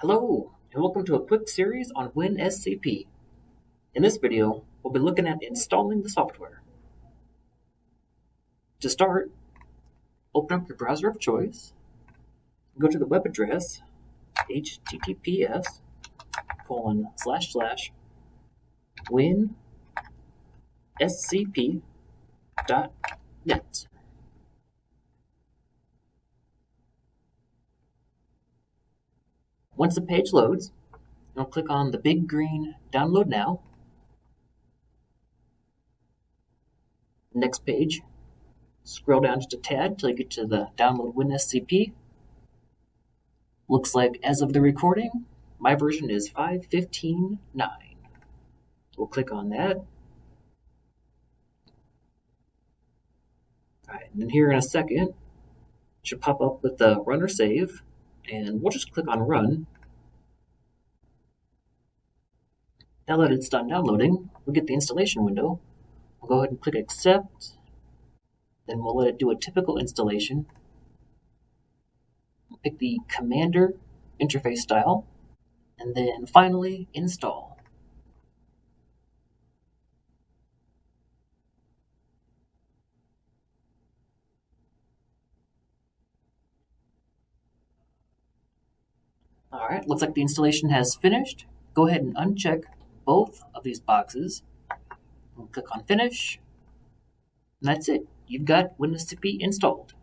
Hello, and welcome to a quick series on WinSCP. In this video, we'll be looking at installing the software. To start, open up your browser of choice, go to the web address https://winscp.net. Once the page loads, you'll click on the big green Download Now. Next page, scroll down just a tad till you get to the Download WinSCP. Looks like as of the recording, my version is 5.15.9. We'll click on that. Alright, and then here in a second, it should pop up with the run or save, and we'll just click on run. Now that it's done downloading, we'll get the installation window. We'll go ahead and click accept, then we'll let it do a typical installation. Pick the Commander interface style, and then finally install. Alright, looks like the installation has finished. Go ahead and uncheck both of these boxes. We'll click on finish, and that's it. You've got WinSCP installed.